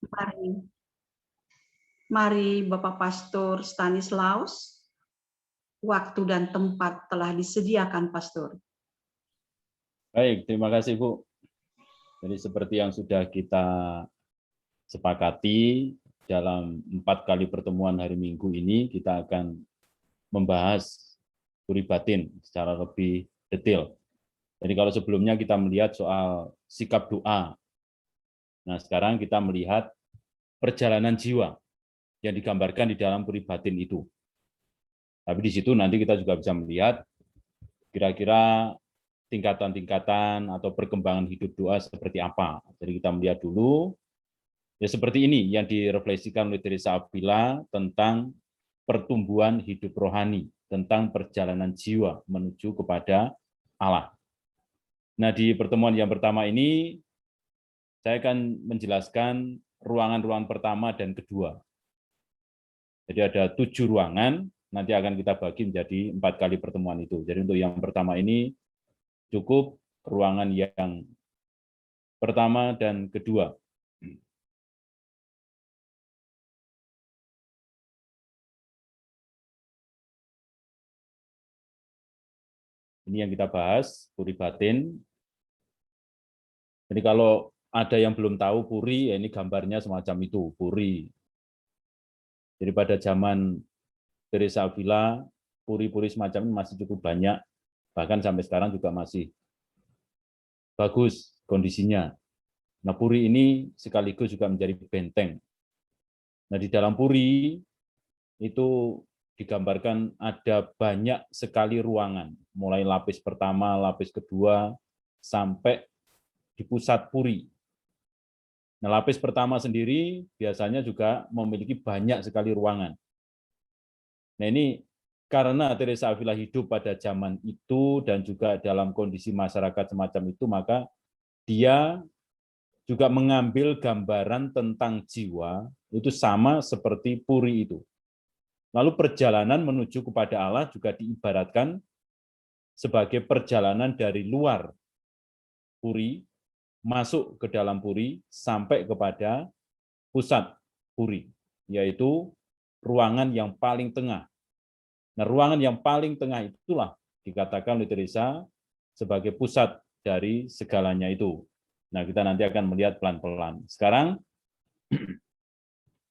Mari, mari Bapak Pastor Stanislaus, waktu dan tempat telah disediakan, Pastor. Baik, terima kasih Bu. Jadi seperti yang sudah kita sepakati dalam 4 kali pertemuan hari Minggu ini, kita akan membahas puri batin secara lebih detail. Jadi kalau sebelumnya kita melihat soal sikap doa, nah sekarang kita melihat perjalanan jiwa yang digambarkan di dalam puri batin itu. Tapi di situ nanti kita juga bisa melihat kira-kira tingkatan-tingkatan atau perkembangan hidup doa seperti apa. Jadi kita melihat dulu, ya seperti ini yang direfleksikan oleh Teresa Avila tentang pertumbuhan hidup rohani, tentang perjalanan jiwa menuju kepada Allah. Nah, di pertemuan yang pertama ini, saya akan menjelaskan ruangan-ruangan pertama dan kedua. Jadi ada 7 ruangan, nanti akan kita bagi menjadi 4 kali pertemuan itu. Jadi untuk yang pertama ini cukup ruangan yang pertama dan kedua. Ini yang kita bahas, puri batin. Jadi kalau ada yang belum tahu puri, ya ini gambarnya semacam itu, puri. Jadi pada zaman Teresa Avila, puri-puri semacam ini masih cukup banyak, bahkan sampai sekarang juga masih bagus kondisinya. Nah, puri ini sekaligus juga menjadi benteng. Nah, di dalam puri itu digambarkan ada banyak sekali ruangan, mulai lapis pertama, lapis kedua, sampai di pusat puri. Nah, lapis pertama sendiri biasanya juga memiliki banyak sekali ruangan. Nah, ini karena Teresa Avila hidup pada zaman itu dan juga dalam kondisi masyarakat semacam itu, maka dia juga mengambil gambaran tentang jiwa itu sama seperti puri itu. Lalu perjalanan menuju kepada Allah juga diibaratkan sebagai perjalanan dari luar puri, masuk ke dalam puri, sampai kepada pusat puri, yaitu ruangan yang paling tengah. Nah, ruangan yang paling tengah itulah dikatakan oleh Teresa sebagai pusat dari segalanya itu. Nah, kita nanti akan melihat pelan-pelan. Sekarang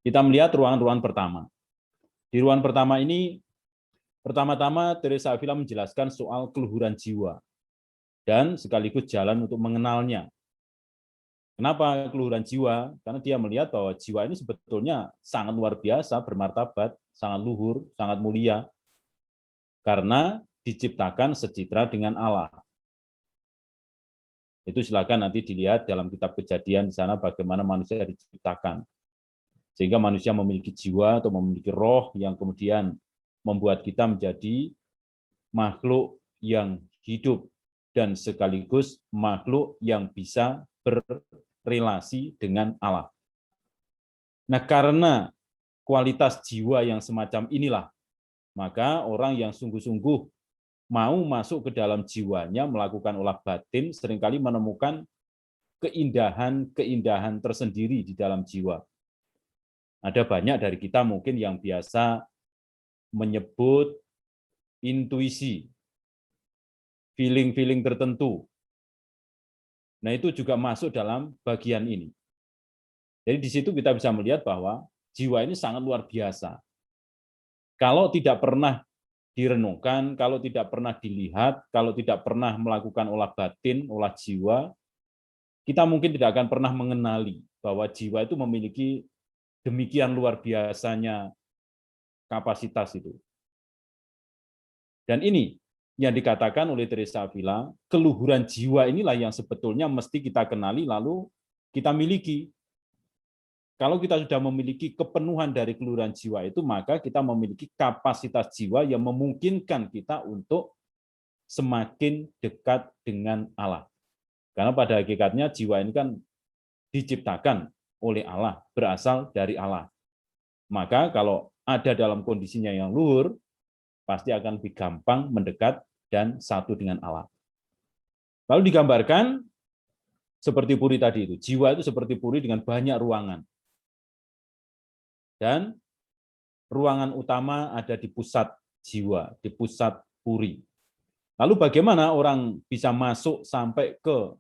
kita melihat ruangan-ruangan pertama. Di ruangan pertama ini, pertama-tama Teresa Avila menjelaskan soal keluhuran jiwa dan sekaligus jalan untuk mengenalnya. Kenapa keluhuran jiwa? Karena dia melihat bahwa jiwa ini sebetulnya sangat luar biasa, bermartabat, sangat luhur, sangat mulia, karena diciptakan secitra dengan Allah. Itu silakan nanti dilihat dalam kitab Kejadian di sana bagaimana manusia diciptakan. Sehingga manusia memiliki jiwa atau memiliki roh yang kemudian membuat kita menjadi makhluk yang hidup dan sekaligus makhluk yang bisa berrelasi dengan Allah. Nah, karena kualitas jiwa yang semacam inilah, maka orang yang sungguh-sungguh mau masuk ke dalam jiwanya melakukan olah batin seringkali menemukan keindahan-keindahan tersendiri di dalam jiwa. Ada banyak dari kita mungkin yang biasa menyebut intuisi, feeling-feeling tertentu. Nah, itu juga masuk dalam bagian ini. Jadi di situ kita bisa melihat bahwa jiwa ini sangat luar biasa. Kalau tidak pernah direnungkan, kalau tidak pernah dilihat, kalau tidak pernah melakukan olah batin, olah jiwa, kita mungkin tidak akan pernah mengenali bahwa jiwa itu memiliki demikian luar biasanya kapasitas itu. Dan ini yang dikatakan oleh Teresa Avila, keluhuran jiwa inilah yang sebetulnya mesti kita kenali lalu kita miliki. Kalau kita sudah memiliki kepenuhan dari keluhuran jiwa itu, maka kita memiliki kapasitas jiwa yang memungkinkan kita untuk semakin dekat dengan Allah. Karena pada hakikatnya jiwa ini kan diciptakan oleh Allah, berasal dari Allah. Maka kalau ada dalam kondisinya yang luhur, pasti akan lebih gampang mendekat dan satu dengan Allah. Lalu digambarkan seperti puri tadi itu, jiwa itu seperti puri dengan banyak ruangan. Dan ruangan utama ada di pusat jiwa, di pusat puri. Lalu bagaimana orang bisa masuk sampai ke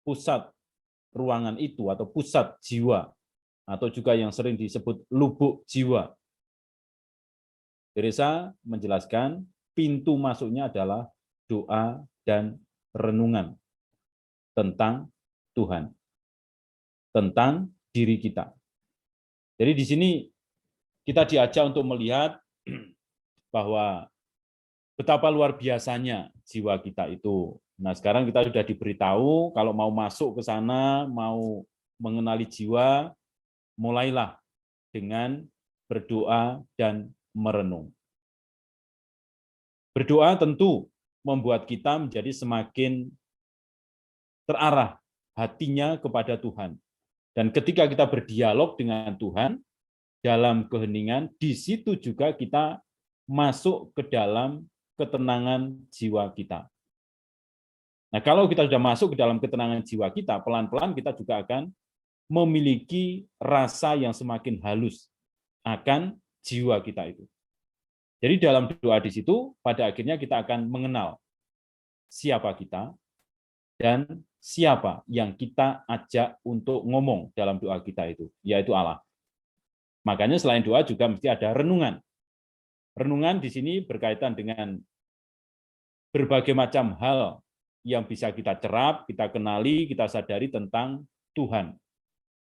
pusat ruangan itu atau pusat jiwa, atau juga yang sering disebut lubuk jiwa? Teresa menjelaskan pintu masuknya adalah doa dan renungan tentang Tuhan, tentang diri kita. Jadi di sini kita diajak untuk melihat bahwa betapa luar biasanya jiwa kita itu. Nah, sekarang kita sudah diberitahu kalau mau masuk ke sana, mau mengenali jiwa, mulailah dengan berdoa dan merenung. Berdoa tentu membuat kita menjadi semakin terarah hatinya kepada Tuhan. Dan ketika kita berdialog dengan Tuhan dalam keheningan, di situ juga kita masuk ke dalam ketenangan jiwa kita. Nah, kalau kita sudah masuk ke dalam ketenangan jiwa kita, pelan-pelan kita juga akan memiliki rasa yang semakin halus akan jiwa kita itu. Jadi dalam doa di situ, pada akhirnya kita akan mengenal siapa kita dan siapa yang kita ajak untuk ngomong dalam doa kita itu, yaitu Allah. Makanya selain doa juga mesti ada renungan. Renungan di sini berkaitan dengan berbagai macam hal yang bisa kita cerap, kita kenali, kita sadari tentang Tuhan.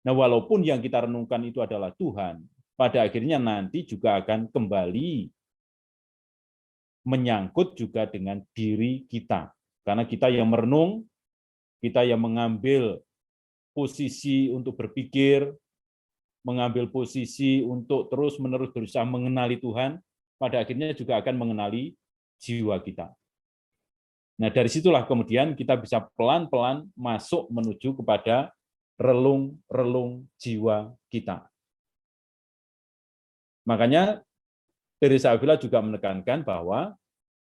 Nah, walaupun yang kita renungkan itu adalah Tuhan, pada akhirnya nanti juga akan kembali menyangkut juga dengan diri kita. Karena kita yang merenung, kita yang mengambil posisi untuk berpikir, mengambil posisi untuk terus-menerus berusaha mengenali Tuhan, pada akhirnya juga akan mengenali jiwa kita. Nah, dari situlah kemudian kita bisa pelan-pelan masuk menuju kepada relung-relung jiwa kita. Makanya Teresa Avila juga menekankan bahwa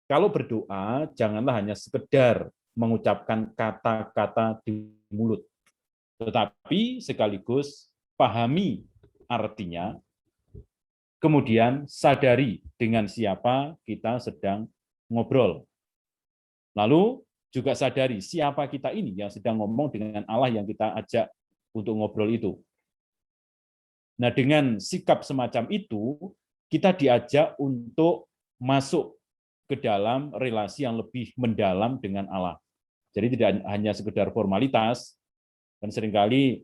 kalau berdoa, janganlah hanya sekedar mengucapkan kata-kata di mulut, tetapi sekaligus pahami artinya, kemudian sadari dengan siapa kita sedang ngobrol. Lalu juga sadari siapa kita ini yang sedang ngomong dengan Allah yang kita ajak untuk ngobrol itu. Nah, dengan sikap semacam itu, kita diajak untuk masuk ke dalam relasi yang lebih mendalam dengan Allah. Jadi tidak hanya sekedar formalitas, dan seringkali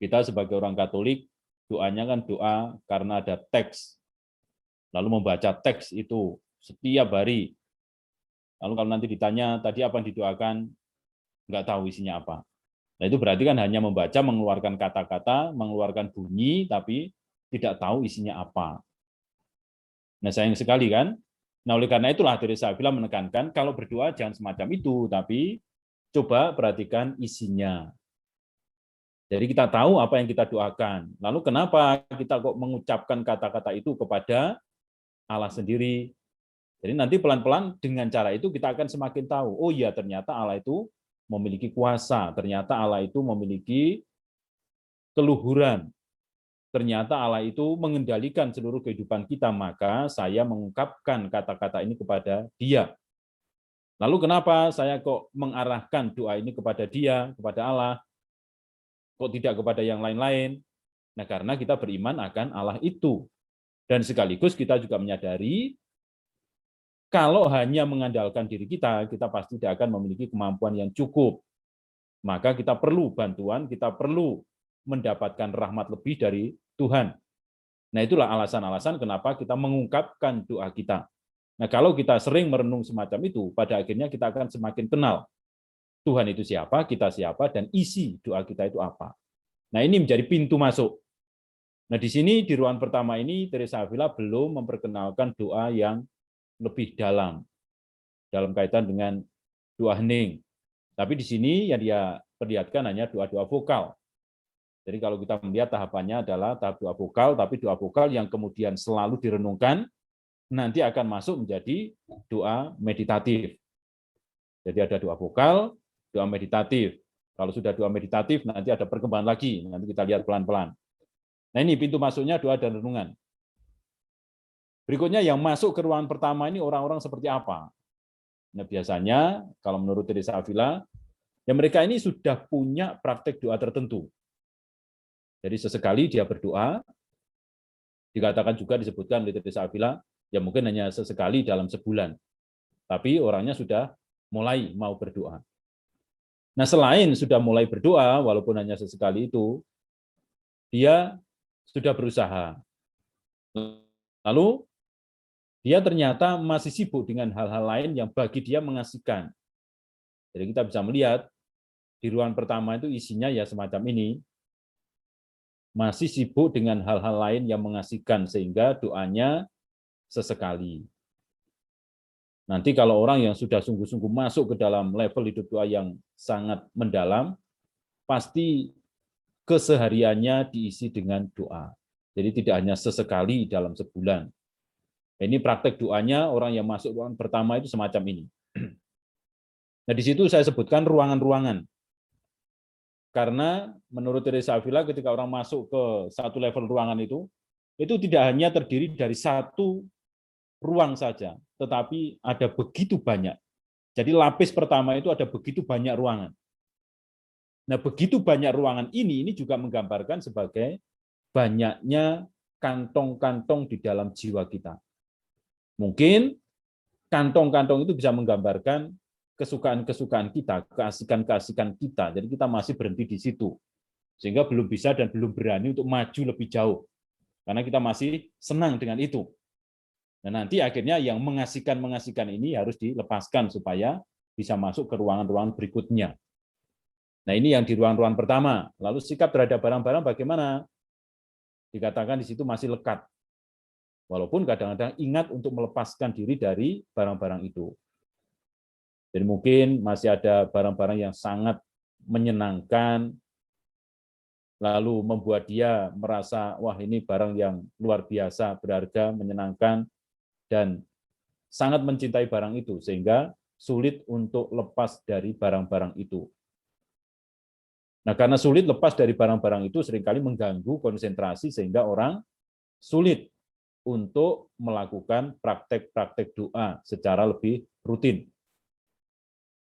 kita sebagai orang Katolik, doanya kan doa karena ada teks. Lalu membaca teks itu setiap hari. Lalu kalau nanti ditanya, tadi apa yang didoakan, nggak tahu isinya apa. Nah, itu berarti kan hanya membaca, mengeluarkan kata-kata, mengeluarkan bunyi, tapi tidak tahu isinya apa. Nah, sayang sekali kan? Nah, oleh karena itulah Teresa Avila menekankan, kalau berdoa jangan semacam itu, tapi coba perhatikan isinya. Jadi kita tahu apa yang kita doakan. Lalu kenapa kita kok mengucapkan kata-kata itu kepada Allah sendiri? Jadi nanti pelan-pelan dengan cara itu kita akan semakin tahu, oh iya ternyata Allah itu memiliki kuasa, ternyata Allah itu memiliki keluhuran, ternyata Allah itu mengendalikan seluruh kehidupan kita, maka saya mengungkapkan kata-kata ini kepada Dia. Lalu kenapa saya kok mengarahkan doa ini kepada Dia, kepada Allah, kok tidak kepada yang lain-lain? Nah, karena kita beriman akan Allah itu. Dan sekaligus kita juga menyadari kalau hanya mengandalkan diri kita, kita pasti tidak akan memiliki kemampuan yang cukup. Maka kita perlu bantuan, kita perlu mendapatkan rahmat lebih dari Tuhan. Nah, itulah alasan-alasan kenapa kita mengungkapkan doa kita. Nah, kalau kita sering merenung semacam itu, pada akhirnya kita akan semakin kenal Tuhan itu siapa, kita siapa, dan isi doa kita itu apa. Nah, ini menjadi pintu masuk. Nah, di sini, di ruangan pertama ini, Teresa Avila belum memperkenalkan doa yang lebih dalam kaitan dengan doa hening. Tapi di sini yang dia perlihatkan hanya doa-doa vokal. Jadi kalau kita melihat tahapannya adalah tahap doa vokal, tapi doa vokal yang kemudian selalu direnungkan, nanti akan masuk menjadi doa meditatif. Jadi ada doa vokal, doa meditatif. Kalau sudah doa meditatif, nanti ada perkembangan lagi. Nanti kita lihat pelan-pelan. Nah ini pintu masuknya doa dan renungan. Berikutnya yang masuk ke ruangan pertama ini orang-orang seperti apa? Nah biasanya kalau menurut Teresa Avila, ya mereka ini sudah punya praktek doa tertentu. Jadi sesekali dia berdoa, dikatakan juga disebutkan oleh Teresa Avila, ya mungkin hanya sesekali dalam sebulan. Tapi orangnya sudah mulai mau berdoa. Nah selain sudah mulai berdoa, walaupun hanya sesekali itu, dia sudah berusaha. Lalu dia ternyata masih sibuk dengan hal-hal lain yang bagi dia mengasihkan. Jadi kita bisa melihat di ruangan pertama itu isinya ya semacam ini, masih sibuk dengan hal-hal lain yang mengasihkan sehingga doanya sesekali. Nanti kalau orang yang sudah sungguh-sungguh masuk ke dalam level hidup doa yang sangat mendalam, pasti kesehariannya diisi dengan doa. Jadi tidak hanya sesekali dalam sebulan. Ini praktek doanya orang yang masuk ruangan pertama itu semacam ini. Nah di situ saya sebutkan ruangan-ruangan. Karena menurut Teresa Avila ketika orang masuk ke satu level ruangan itu tidak hanya terdiri dari satu ruang saja, tetapi ada begitu banyak. Jadi lapis pertama itu ada begitu banyak ruangan. Nah, begitu banyak ruangan ini juga menggambarkan sebagai banyaknya kantong-kantong di dalam jiwa kita. Mungkin kantong-kantong itu bisa menggambarkan kesukaan-kesukaan kita, keasikan-keasikan kita. Jadi kita masih berhenti di situ. Sehingga belum bisa dan belum berani untuk maju lebih jauh. Karena kita masih senang dengan itu. Nah, nanti akhirnya yang mengasihkan ini harus dilepaskan supaya bisa masuk ke ruangan-ruangan berikutnya. Nah, ini yang di ruangan-ruangan pertama. Lalu sikap terhadap barang-barang bagaimana? Dikatakan di situ masih lekat. Walaupun kadang-kadang ingat untuk melepaskan diri dari barang-barang itu. Jadi mungkin masih ada barang-barang yang sangat menyenangkan, lalu membuat dia merasa, wah ini barang yang luar biasa, berharga, menyenangkan, dan sangat mencintai barang itu, sehingga sulit untuk lepas dari barang-barang itu. Nah, karena sulit lepas dari barang-barang itu, seringkali mengganggu konsentrasi, sehingga orang sulit untuk melakukan praktek-praktek doa secara lebih rutin.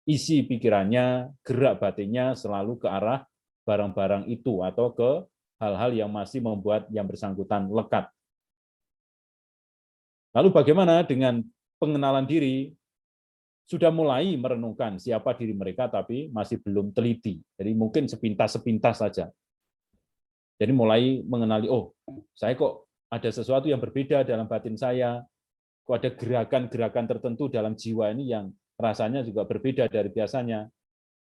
Isi pikirannya, gerak batinnya selalu ke arah barang-barang itu atau ke hal-hal yang masih membuat yang bersangkutan lekat. Lalu bagaimana dengan pengenalan diri? Sudah mulai merenungkan siapa diri mereka tapi masih belum teliti. Jadi mungkin sepintas-sepintas saja. Jadi mulai mengenali, oh saya kok ada sesuatu yang berbeda dalam batin saya, kok ada gerakan-gerakan tertentu dalam jiwa ini yang rasanya juga berbeda dari biasanya.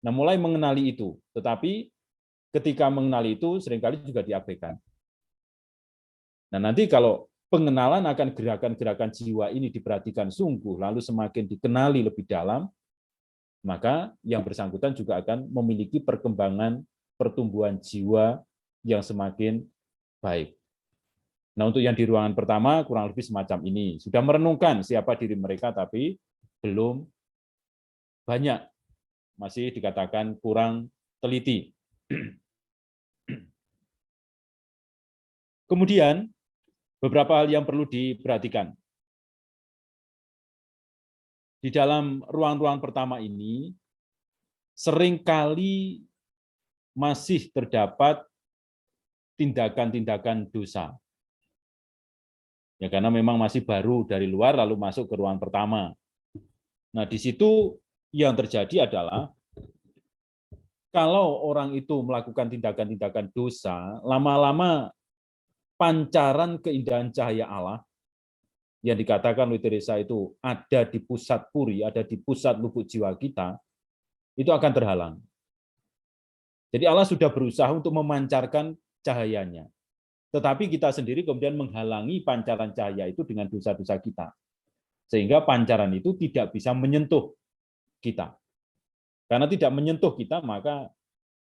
Nah, mulai mengenali itu. Tetapi ketika mengenali itu seringkali juga diabaikan. Nah, nanti kalau pengenalan akan gerakan-gerakan jiwa ini diperhatikan sungguh, lalu semakin dikenali lebih dalam, maka yang bersangkutan juga akan memiliki perkembangan pertumbuhan jiwa yang semakin baik. Nah, untuk yang di ruangan pertama kurang lebih semacam ini. Sudah merenungkan siapa diri mereka, tapi belum banyak. Masih dikatakan kurang teliti. Kemudian, beberapa hal yang perlu diperhatikan. Di dalam ruang-ruang pertama ini, seringkali masih terdapat tindakan-tindakan dosa. Ya, karena memang masih baru dari luar lalu masuk ke ruang pertama. Nah, di situ yang terjadi adalah kalau orang itu melakukan tindakan-tindakan dosa, lama-lama pancaran keindahan cahaya Allah yang dikatakan oleh Teresa itu ada di pusat puri, ada di pusat lubuk jiwa kita, itu akan terhalang. Jadi Allah sudah berusaha untuk memancarkan cahayanya. Tetapi kita sendiri kemudian menghalangi pancaran cahaya itu dengan dosa-dosa kita. Sehingga pancaran itu tidak bisa menyentuh kita. Karena tidak menyentuh kita, maka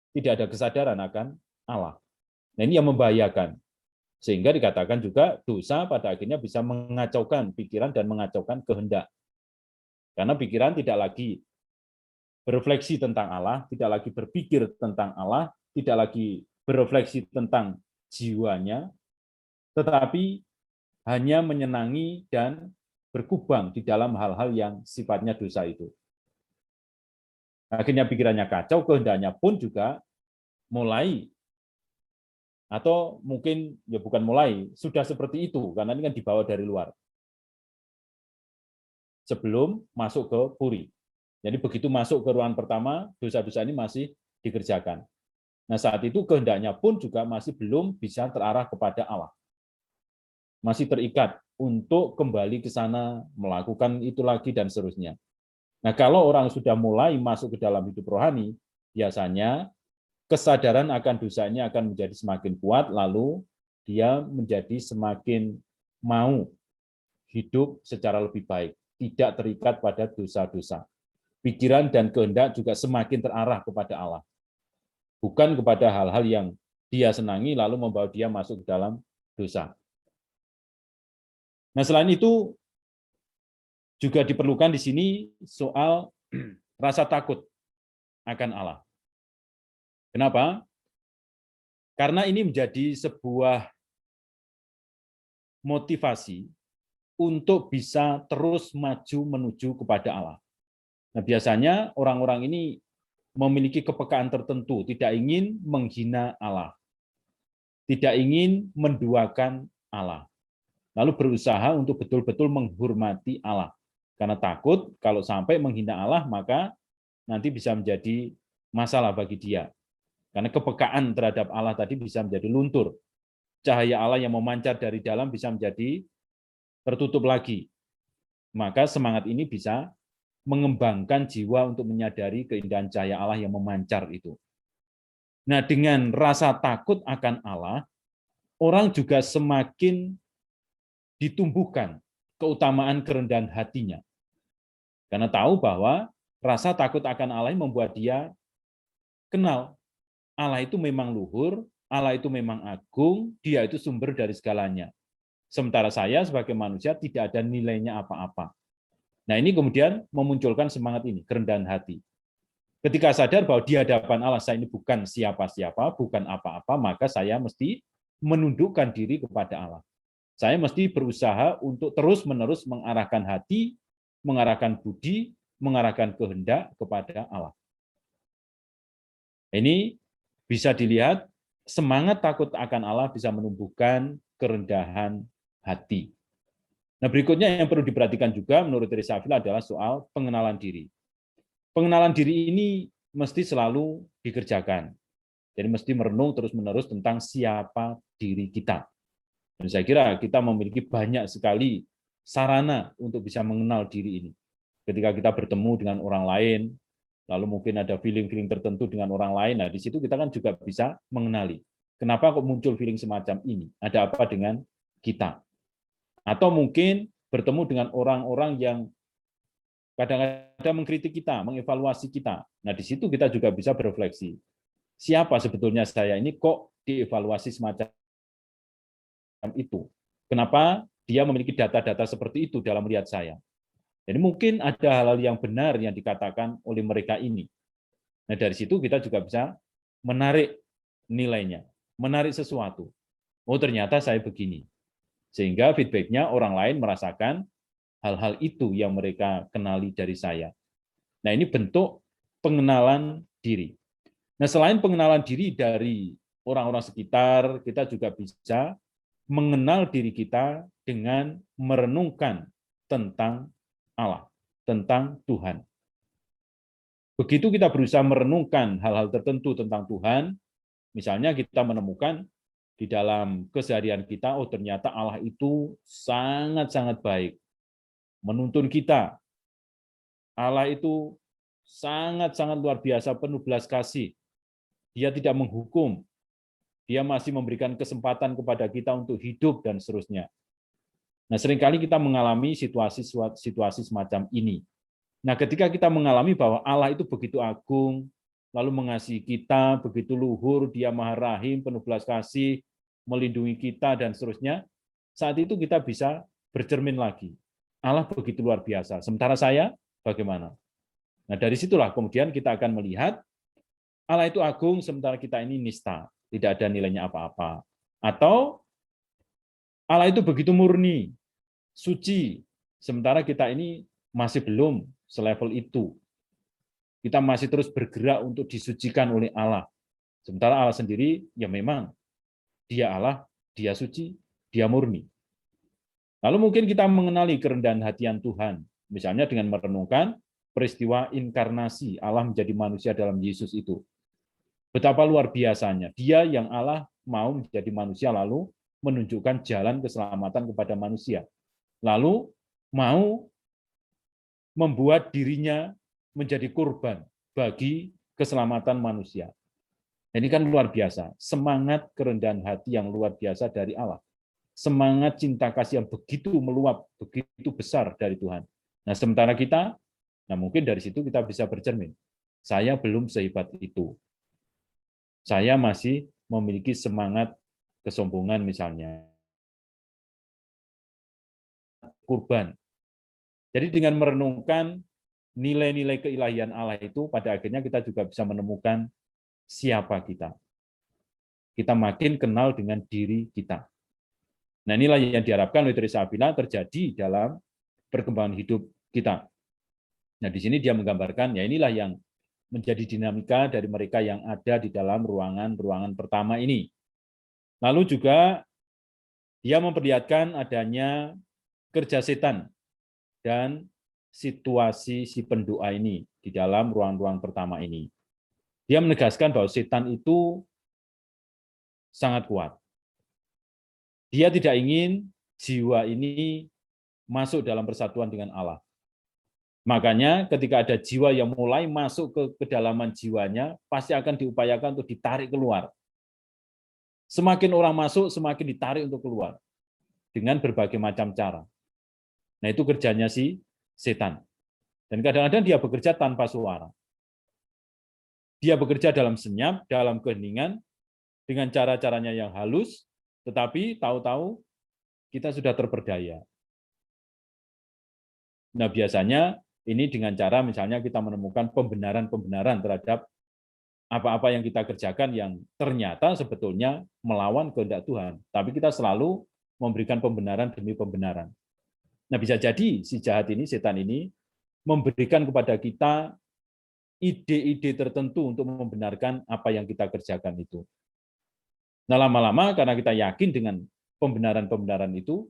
tidak ada kesadaran akan Allah. Nah, ini yang membahayakan. Sehingga dikatakan juga dosa pada akhirnya bisa mengacaukan pikiran dan mengacaukan kehendak. Karena pikiran tidak lagi berefleksi tentang Allah, tidak lagi berpikir tentang Allah, tidak lagi berefleksi tentang jiwanya, tetapi hanya menyenangi dan berkubang di dalam hal-hal yang sifatnya dosa itu. Akhirnya pikirannya kacau, kehendaknya pun juga mulai, atau mungkin ya bukan mulai, sudah seperti itu, karena ini kan dibawa dari luar. Sebelum masuk ke puri. Jadi begitu masuk ke ruangan pertama, dosa-dosa ini masih dikerjakan. Nah saat itu kehendaknya pun juga masih belum bisa terarah kepada Allah. Masih terikat untuk kembali ke sana, melakukan itu lagi, dan seterusnya. Nah kalau orang sudah mulai masuk ke dalam hidup rohani, biasanya kesadaran akan dosanya akan menjadi semakin kuat, lalu dia menjadi semakin mau hidup secara lebih baik, tidak terikat pada dosa-dosa. Pikiran dan kehendak juga semakin terarah kepada Allah, bukan kepada hal-hal yang dia senangi lalu membawa dia masuk ke dalam dosa. Nah, selain itu juga diperlukan di sini soal rasa takut akan Allah. Kenapa? Karena ini menjadi sebuah motivasi untuk bisa terus maju menuju kepada Allah. Nah, biasanya orang-orang ini memiliki kepekaan tertentu, tidak ingin menghina Allah, tidak ingin menduakan Allah, lalu berusaha untuk betul-betul menghormati Allah. Karena takut kalau sampai menghina Allah, maka nanti bisa menjadi masalah bagi dia. Karena kepekaan terhadap Allah tadi bisa menjadi luntur. Cahaya Allah yang memancar dari dalam bisa menjadi tertutup lagi. Maka semangat ini bisa mengembangkan jiwa untuk menyadari keindahan cahaya Allah yang memancar itu. Nah, dengan rasa takut akan Allah, orang juga semakin ditumbuhkan keutamaan kerendahan hatinya. Karena tahu bahwa rasa takut akan Allah membuat dia kenal Allah itu memang luhur, Allah itu memang agung, dia itu sumber dari segalanya. Sementara saya sebagai manusia tidak ada nilainya apa-apa. Nah ini kemudian memunculkan semangat ini, kerendahan hati. Ketika sadar bahwa di hadapan Allah saya ini bukan siapa-siapa, bukan apa-apa, maka saya mesti menundukkan diri kepada Allah. Saya mesti berusaha untuk terus-menerus mengarahkan hati, mengarahkan budi, mengarahkan kehendak kepada Allah. Ini bisa dilihat semangat takut akan Allah bisa menumbuhkan kerendahan hati. Nah, berikutnya yang perlu diperhatikan juga menurut Teresa Avila adalah soal pengenalan diri. Pengenalan diri ini mesti selalu dikerjakan. Jadi mesti merenung terus-menerus tentang siapa diri kita. Dan saya kira kita memiliki banyak sekali sarana untuk bisa mengenal diri ini. Ketika kita bertemu dengan orang lain, lalu mungkin ada feeling-feeling tertentu dengan orang lain, nah di situ kita kan juga bisa mengenali. Kenapa kok muncul feeling semacam ini? Ada apa dengan kita? Atau mungkin bertemu dengan orang-orang yang kadang-kadang mengkritik kita, mengevaluasi kita. Nah, di situ kita juga bisa berefleksi. Siapa sebetulnya saya ini kok dievaluasi semacam itu? Kenapa dia memiliki data-data seperti itu dalam melihat saya? Jadi mungkin ada hal-hal yang benar yang dikatakan oleh mereka ini. Nah, dari situ kita juga bisa menarik nilainya, menarik sesuatu. Oh, ternyata saya begini. Sehingga feedback-nya orang lain merasakan hal-hal itu yang mereka kenali dari saya. Nah, ini bentuk pengenalan diri. Nah, selain pengenalan diri dari orang-orang sekitar, kita juga bisa mengenal diri kita dengan merenungkan tentang Allah, tentang Tuhan. Begitu kita berusaha merenungkan hal-hal tertentu tentang Tuhan, misalnya kita menemukan di dalam keseharian kita, oh ternyata Allah itu sangat-sangat baik, menuntun kita. Allah itu sangat-sangat luar biasa, penuh belas kasih. Dia tidak menghukum, dia masih memberikan kesempatan kepada kita untuk hidup dan seterusnya. Nah, seringkali kita mengalami situasi semacam ini. Nah, ketika kita mengalami bahwa Allah itu begitu agung, lalu mengasihi kita, begitu luhur, dia maha rahim, penuh belas kasih, melindungi kita, dan seterusnya, saat itu kita bisa bercermin lagi. Allah begitu luar biasa. Sementara saya, bagaimana? Nah, dari situlah kemudian kita akan melihat Allah itu agung, sementara kita ini nista, tidak ada nilainya apa-apa. Atau Allah itu begitu murni, suci, sementara kita ini masih belum selevel itu. Kita masih terus bergerak untuk disucikan oleh Allah. Sementara Allah sendiri, ya memang, dia Allah, dia suci, dia murni. Lalu mungkin kita mengenali kerendahan hatian Tuhan, misalnya dengan merenungkan peristiwa inkarnasi Allah menjadi manusia dalam Yesus itu. Betapa luar biasanya, dia yang Allah mau menjadi manusia lalu menunjukkan jalan keselamatan kepada manusia. Lalu mau membuat dirinya menjadi korban bagi keselamatan manusia. Ini kan luar biasa, semangat kerendahan hati yang luar biasa dari Allah. Semangat cinta kasih yang begitu meluap, begitu besar dari Tuhan. Nah, sementara kita, nah mungkin dari situ kita bisa bercermin. Saya belum sehebat itu. Saya masih memiliki semangat kesombongan misalnya. Kurban. Jadi dengan merenungkan nilai-nilai keilahian Allah itu, pada akhirnya kita juga bisa menemukan siapa kita. Kita makin kenal dengan diri kita. Nah, inilah yang diharapkan oleh Teresa Avila terjadi dalam perkembangan hidup kita. Nah, di sini dia menggambarkan, ya inilah yang menjadi dinamika dari mereka yang ada di dalam ruangan-ruangan pertama ini. Lalu juga dia memperlihatkan adanya kerja setan dan situasi si pendoa ini di dalam ruang-ruang pertama ini. Dia menegaskan bahwa setan itu sangat kuat. Dia tidak ingin jiwa ini masuk dalam persatuan dengan Allah. Makanya ketika ada jiwa yang mulai masuk ke kedalaman jiwanya, pasti akan diupayakan untuk ditarik keluar. Semakin orang masuk, semakin ditarik untuk keluar. Dengan berbagai macam cara. Nah, itu kerjanya si setan. Dan kadang-kadang dia bekerja tanpa suara. Dia bekerja dalam senyap, dalam keheningan, dengan cara-caranya yang halus, tetapi tahu-tahu kita sudah terperdaya. Nah, biasanya ini dengan cara misalnya kita menemukan pembenaran-pembenaran terhadap apa-apa yang kita kerjakan yang ternyata sebetulnya melawan kehendak Tuhan. Tapi kita selalu memberikan pembenaran demi pembenaran. Nah, bisa jadi si jahat ini, setan ini, memberikan kepada kita ide-ide tertentu untuk membenarkan apa yang kita kerjakan itu. Nah, lama-lama karena kita yakin dengan pembenaran-pembenaran itu,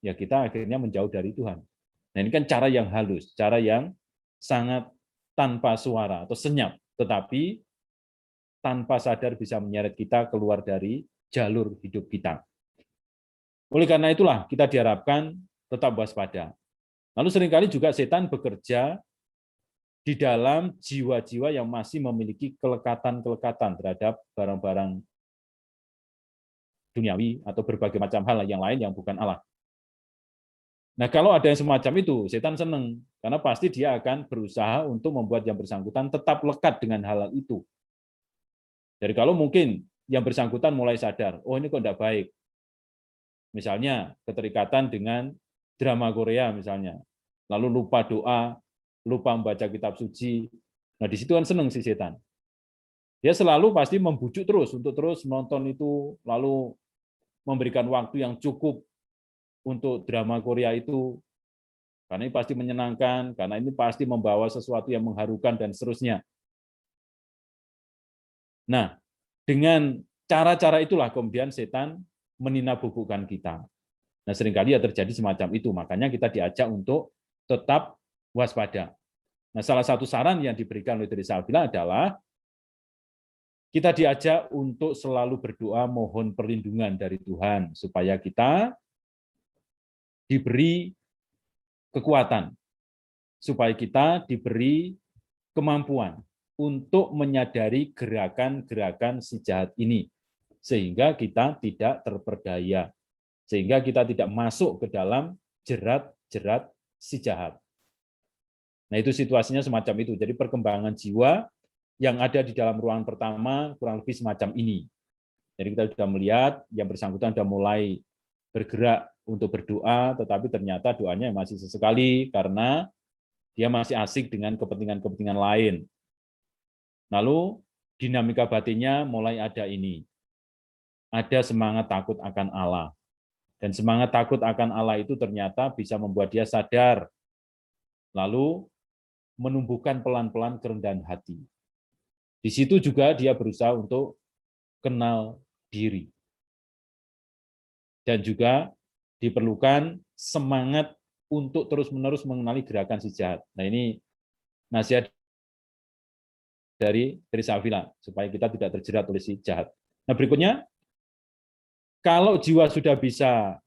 ya kita akhirnya menjauh dari Tuhan. Nah, ini kan cara yang halus, cara yang sangat tanpa suara atau senyap, tetapi tanpa sadar bisa menyeret kita keluar dari jalur hidup kita. Oleh karena itulah kita diharapkan tetap waspada. Lalu seringkali juga setan bekerja di dalam jiwa-jiwa yang masih memiliki kelekatan-kelekatan terhadap barang-barang duniawi atau berbagai macam hal yang lain yang bukan Allah. Nah, kalau ada yang semacam itu, setan senang, karena pasti dia akan berusaha untuk membuat yang bersangkutan tetap lekat dengan hal itu. Jadi kalau mungkin yang bersangkutan mulai sadar, oh ini kok tidak baik. Misalnya keterikatan dengan drama Korea misalnya, lalu lupa doa, lupa membaca kitab suci. Nah, di situ kan senang si setan. Dia selalu pasti membujuk terus untuk terus menonton itu, lalu memberikan waktu yang cukup untuk drama Korea itu, karena ini pasti menyenangkan, karena ini pasti membawa sesuatu yang mengharukan dan seterusnya. Nah, dengan cara-cara itulah kemudian setan meninabobokan kita. Nah, seringkali ya terjadi semacam itu, makanya kita diajak untuk tetap waspada. Nah, salah satu saran yang diberikan oleh Teresa Avila adalah kita diajak untuk selalu berdoa mohon perlindungan dari Tuhan, supaya kita diberi kekuatan, supaya kita diberi kemampuan untuk menyadari gerakan-gerakan si jahat ini, sehingga kita tidak terperdaya, sehingga kita tidak masuk ke dalam jerat-jerat si jahat. Nah, itu situasinya semacam itu. Jadi perkembangan jiwa yang ada di dalam ruangan pertama kurang lebih semacam ini. Jadi kita sudah melihat yang bersangkutan sudah mulai bergerak untuk berdoa, tetapi ternyata doanya masih sesekali karena dia masih asik dengan kepentingan-kepentingan lain. Lalu dinamika batinnya mulai ada ini. ada semangat takut akan Allah. Dan semangat takut akan Allah itu ternyata bisa membuat dia sadar, lalu menumbuhkan pelan-pelan kerendahan hati. Di situ juga dia berusaha untuk kenal diri. Dan juga diperlukan semangat untuk terus-menerus mengenali gerakan si jahat. Nah, ini nasihat dari Teresa Avila, supaya kita tidak terjerat oleh si jahat. Nah, berikutnya, kalau jiwa sudah bisa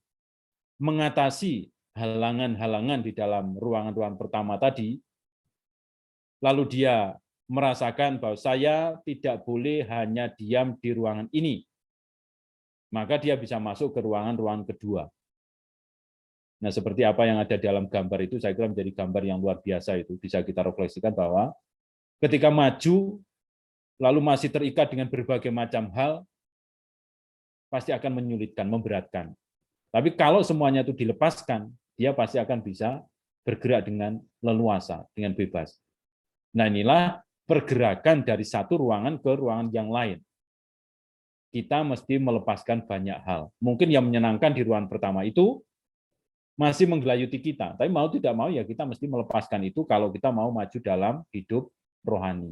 mengatasi halangan-halangan di dalam ruangan-ruangan pertama tadi, lalu dia merasakan bahwa saya tidak boleh hanya diam di ruangan ini, maka dia bisa masuk ke ruangan-ruangan kedua. Nah, seperti apa yang ada dalam gambar itu, saya kira menjadi gambar yang luar biasa itu. Bisa kita refleksikan bahwa ketika maju, lalu masih terikat dengan berbagai macam hal, pasti akan menyulitkan, memberatkan. Tapi kalau semuanya itu dilepaskan, dia pasti akan bisa bergerak dengan leluasa, dengan bebas. Nah, inilah pergerakan dari satu ruangan ke ruangan yang lain. Kita mesti melepaskan banyak hal. Mungkin yang menyenangkan di ruangan pertama itu masih menggelayuti kita, tapi mau tidak mau ya kita mesti melepaskan itu kalau kita mau maju dalam hidup rohani.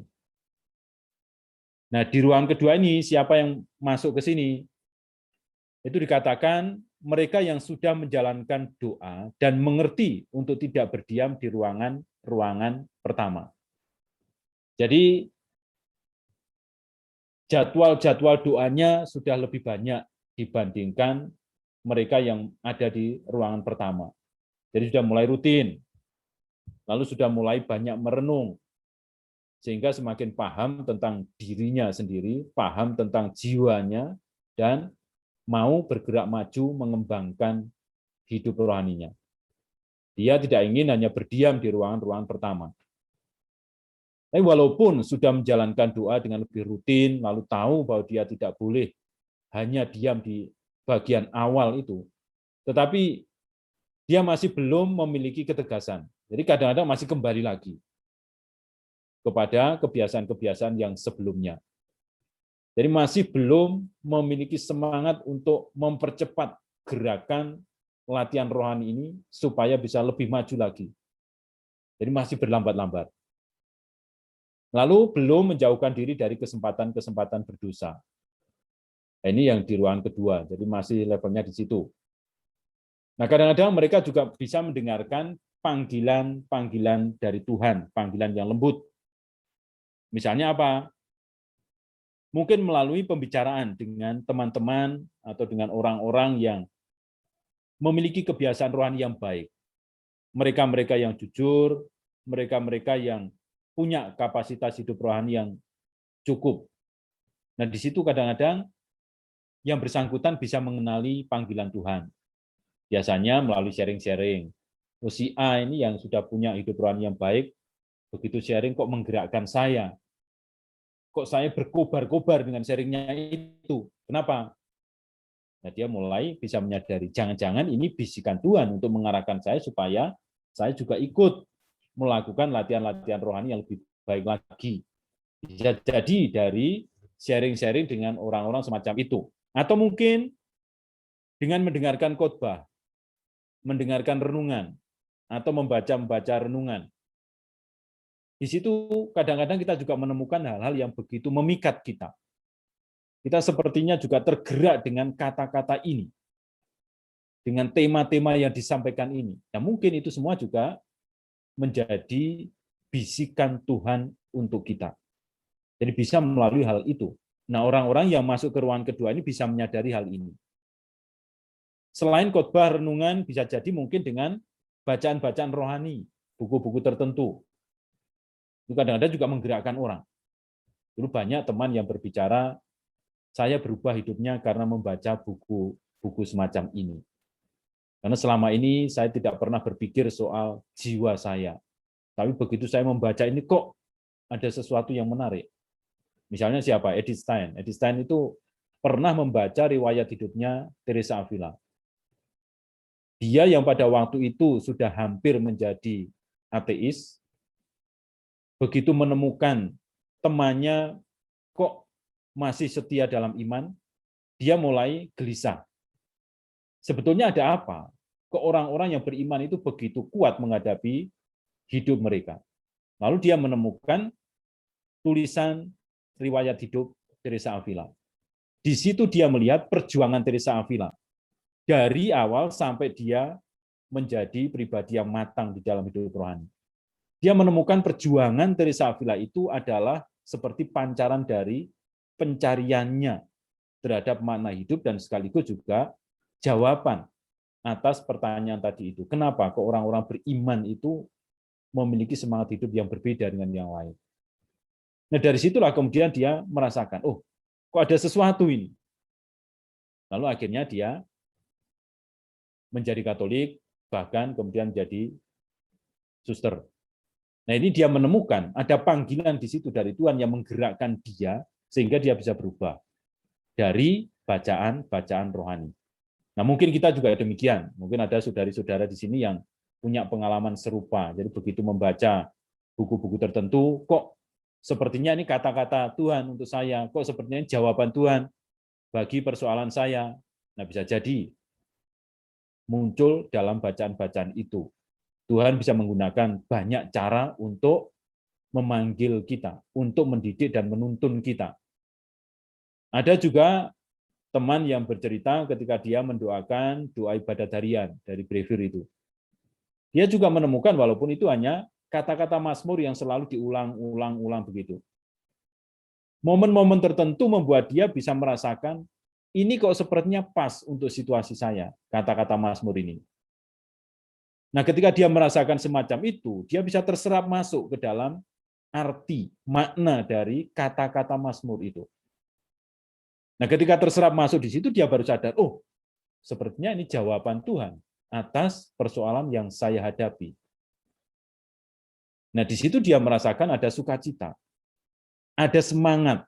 Nah, di ruangan kedua ini siapa yang masuk ke sini? Itu dikatakan mereka yang sudah menjalankan doa dan mengerti untuk tidak berdiam di ruangan pertama. Jadi jadwal-jadwal doanya sudah lebih banyak dibandingkan mereka yang ada di ruangan pertama. Jadi sudah mulai rutin, lalu sudah mulai banyak merenung, sehingga semakin paham tentang dirinya sendiri, paham tentang jiwanya, dan mau bergerak maju mengembangkan hidup rohaninya. Dia tidak ingin hanya berdiam di ruangan-ruangan pertama. Tapi walaupun sudah menjalankan doa dengan lebih rutin, lalu tahu bahwa dia tidak boleh hanya diam di bagian awal itu, tetapi dia masih belum memiliki ketegasan. Jadi kadang-kadang masih kembali lagi kepada kebiasaan-kebiasaan yang sebelumnya. Jadi masih belum memiliki semangat untuk mempercepat gerakan latihan rohani ini supaya bisa lebih maju lagi. Jadi masih berlambat-lambat. Lalu belum menjauhkan diri dari kesempatan-kesempatan berdosa. Ini yang di ruangan kedua, jadi masih levelnya di situ. Nah, kadang-kadang mereka juga bisa mendengarkan panggilan-panggilan dari Tuhan, panggilan yang lembut. Misalnya apa? Mungkin melalui pembicaraan dengan teman-teman atau dengan orang-orang yang memiliki kebiasaan rohani yang baik. Mereka-mereka yang jujur, mereka-mereka yang punya kapasitas hidup rohani yang cukup. Nah, di situ kadang-kadang yang bersangkutan bisa mengenali panggilan Tuhan. Biasanya melalui sharing-sharing. Si A ini yang sudah punya hidup rohani yang baik, begitu sharing kok menggerakkan saya. Kok saya berkobar-kobar dengan sharingnya itu. Kenapa? Nah, dia mulai bisa menyadari, jangan-jangan ini bisikan Tuhan untuk mengarahkan saya supaya saya juga ikut melakukan latihan-latihan rohani yang lebih baik lagi. Bisa jadi dari sharing-sharing dengan orang-orang semacam itu. Atau mungkin dengan mendengarkan khotbah, mendengarkan renungan, atau membaca renungan. Di situ kadang-kadang kita juga menemukan hal-hal yang begitu memikat kita. Kita sepertinya juga tergerak dengan kata-kata ini, dengan tema-tema yang disampaikan ini. Nah, mungkin itu semua juga menjadi bisikan Tuhan untuk kita. Jadi bisa melalui hal itu. Nah, orang-orang yang masuk ke ruangan kedua ini bisa menyadari hal ini. Selain khotbah renungan, bisa jadi mungkin dengan bacaan-bacaan rohani, buku-buku tertentu. Itu kadang-kadang juga menggerakkan orang. Dulu banyak teman yang berbicara, saya berubah hidupnya karena membaca buku-buku semacam ini. Karena selama ini saya tidak pernah berpikir soal jiwa saya. Tapi begitu saya membaca ini kok ada sesuatu yang menarik. Misalnya siapa? Edith Stein. Edith Stein itu pernah membaca riwayat hidupnya Teresa Avila. Dia yang pada waktu itu sudah hampir menjadi ateis, begitu menemukan temannya kok masih setia dalam iman, dia mulai gelisah. Sebetulnya ada apa? Ke orang-orang yang beriman itu begitu kuat menghadapi hidup mereka. Lalu dia menemukan tulisan riwayat hidup Teresa Avila. Di situ dia melihat perjuangan Teresa Avila. Dari awal sampai dia menjadi pribadi yang matang di dalam hidup rohani. Dia menemukan perjuangan Teresa Avila itu adalah seperti pancaran dari pencariannya terhadap makna hidup dan sekaligus juga jawaban atas pertanyaan tadi itu. Kenapa kok orang-orang beriman itu memiliki semangat hidup yang berbeda dengan yang lain? Nah, dari situlah kemudian dia merasakan, oh, kok ada sesuatu ini. Lalu akhirnya dia menjadi Katolik, bahkan kemudian menjadi suster. Nah, ini dia menemukan ada panggilan di situ dari Tuhan yang menggerakkan dia sehingga dia bisa berubah dari bacaan-bacaan rohani. Nah, mungkin kita juga demikian. Mungkin ada saudari-saudara di sini yang punya pengalaman serupa. Jadi begitu membaca buku-buku tertentu, kok sepertinya ini kata-kata Tuhan untuk saya, kok sepertinya ini jawaban Tuhan bagi persoalan saya. Nah, bisa jadi muncul dalam bacaan-bacaan itu. Tuhan bisa menggunakan banyak cara untuk memanggil kita, untuk mendidik dan menuntun kita. Ada juga teman yang bercerita ketika dia mendoakan doa ibadat harian dari Brevir itu. Dia juga menemukan walaupun itu hanya kata-kata Mazmur yang selalu diulang-ulang begitu. Momen-momen tertentu membuat dia bisa merasakan, ini kok sepertinya pas untuk situasi saya, kata-kata Mazmur ini. Nah, ketika dia merasakan semacam itu, dia bisa terserap masuk ke dalam arti, makna dari kata-kata Mazmur itu. Nah, ketika terserap masuk di situ, dia baru sadar, oh, sepertinya ini jawaban Tuhan atas persoalan yang saya hadapi. Nah, di situ dia merasakan ada sukacita, ada semangat,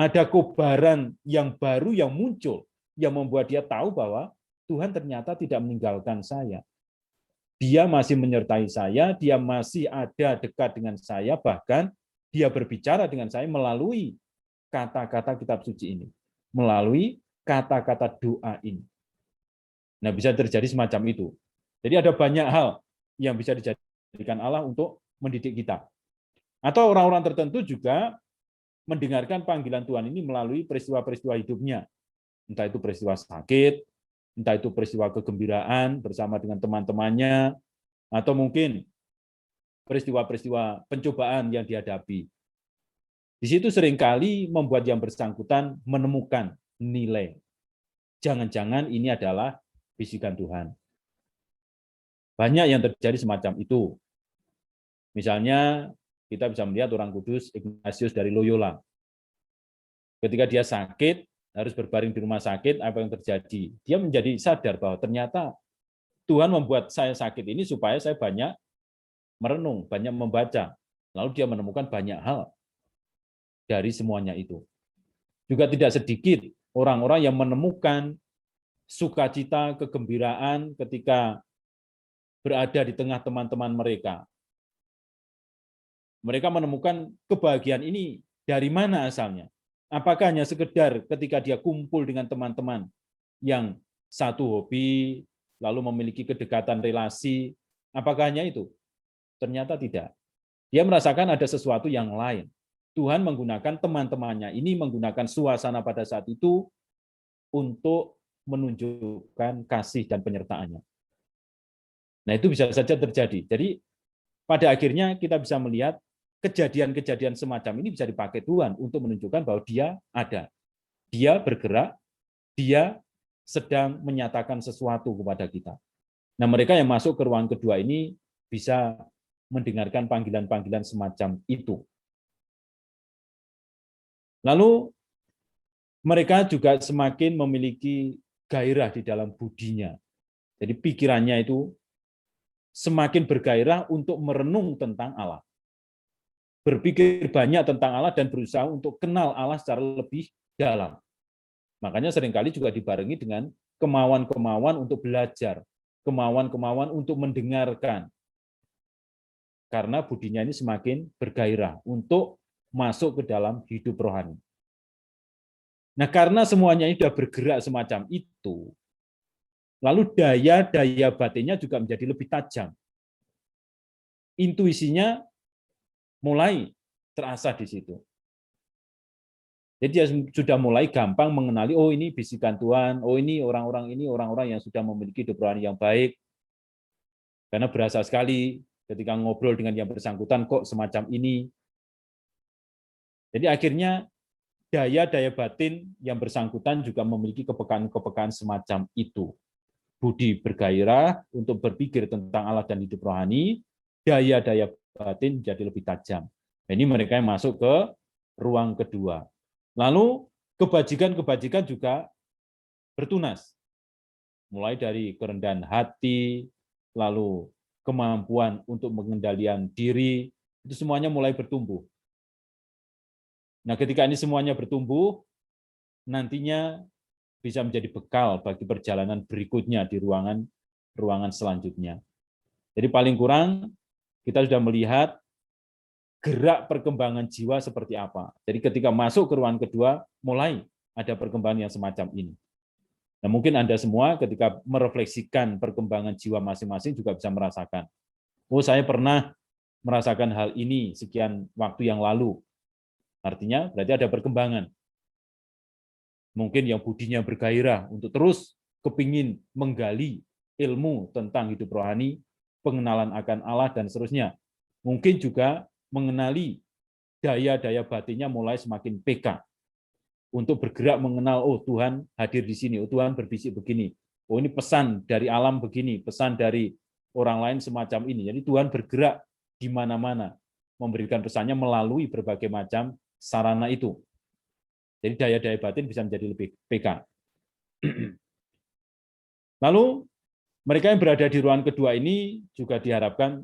ada kobaran yang baru yang muncul, yang membuat dia tahu bahwa Tuhan ternyata tidak meninggalkan saya. Dia masih menyertai saya, dia masih ada dekat dengan saya, bahkan dia berbicara dengan saya melalui kata-kata kitab suci ini, melalui kata-kata doa ini. Nah, bisa terjadi semacam itu. Jadi ada banyak hal yang bisa dijadikan Allah untuk mendidik kita. Atau orang-orang tertentu juga mendengarkan panggilan Tuhan ini melalui peristiwa-peristiwa hidupnya. Entah itu peristiwa sakit, entah itu peristiwa kegembiraan bersama dengan teman-temannya, atau mungkin peristiwa-peristiwa pencobaan yang dihadapi. Di situ seringkali membuat yang bersangkutan menemukan nilai. Jangan-jangan ini adalah bisikan Tuhan. Banyak yang terjadi semacam itu. Misalnya, kita bisa melihat orang kudus Ignatius dari Loyola. Ketika dia sakit, harus berbaring di rumah sakit, apa yang terjadi? Dia menjadi sadar bahwa ternyata Tuhan membuat saya sakit ini supaya saya banyak merenung, banyak membaca. Lalu dia menemukan banyak hal dari semuanya itu. Juga tidak sedikit orang-orang yang menemukan sukacita, kegembiraan ketika berada di tengah teman-teman mereka. Mereka menemukan kebahagiaan ini dari mana asalnya? Apakah hanya sekedar ketika dia kumpul dengan teman-teman yang satu hobi, lalu memiliki kedekatan relasi, apakah hanya itu? Ternyata tidak. Dia merasakan ada sesuatu yang lain. Tuhan menggunakan teman-temannya ini, menggunakan suasana pada saat itu untuk menunjukkan kasih dan penyertaannya. Nah, itu bisa saja terjadi. Jadi, pada akhirnya kita bisa melihat kejadian-kejadian semacam ini bisa dipakai Tuhan untuk menunjukkan bahwa dia ada. Dia bergerak, dia sedang menyatakan sesuatu kepada kita. Nah, mereka yang masuk ke ruang kedua ini bisa mendengarkan panggilan-panggilan semacam itu. Lalu mereka juga semakin memiliki gairah di dalam budinya. Jadi pikirannya itu semakin bergairah untuk merenung tentang Allah. Berpikir banyak tentang Allah dan berusaha untuk kenal Allah secara lebih dalam. Makanya seringkali juga dibarengi dengan kemauan-kemauan untuk belajar, kemauan-kemauan untuk mendengarkan. Karena budinya ini semakin bergairah untuk masuk ke dalam hidup rohani. Nah, karena semuanya ini sudah bergerak semacam itu, lalu daya batinnya juga menjadi lebih tajam. Intuisinya mulai terasa di situ. Jadi dia sudah mulai gampang mengenali, oh ini bisikan Tuhan, oh ini orang-orang yang sudah memiliki hidup rohani yang baik. Karena berasa sekali ketika ngobrol dengan yang bersangkutan kok semacam ini. Jadi akhirnya daya batin yang bersangkutan juga memiliki kepekaan semacam itu. Budi bergairah untuk berpikir tentang Allah dan hidup rohani, daya batin jadi lebih tajam. Ini mereka yang masuk ke ruang kedua. Lalu kebajikan juga bertunas. Mulai dari kerendahan hati, lalu kemampuan untuk pengendalian diri, itu semuanya mulai bertumbuh. Nah, ketika ini semuanya bertumbuh, nantinya bisa menjadi bekal bagi perjalanan berikutnya di ruangan selanjutnya. Jadi paling kurang kita sudah melihat gerak perkembangan jiwa seperti apa. Jadi ketika masuk ke ruangan kedua, mulai ada perkembangan yang semacam ini. Nah, mungkin Anda semua ketika merefleksikan perkembangan jiwa masing-masing juga bisa merasakan. Oh, saya pernah merasakan hal ini sekian waktu yang lalu. Artinya berarti ada perkembangan. Mungkin yang budinya bergairah untuk terus kepingin menggali ilmu tentang hidup rohani, pengenalan akan Allah, dan seterusnya. Mungkin juga mengenali daya batinnya mulai semakin peka untuk bergerak mengenal, oh Tuhan hadir di sini, oh Tuhan berbisik begini, oh ini pesan dari alam begini, pesan dari orang lain semacam ini. Jadi Tuhan bergerak di mana-mana, memberikan pesannya melalui berbagai macam sarana itu. Jadi daya batin bisa menjadi lebih peka. Lalu mereka yang berada di ruangan kedua ini juga diharapkan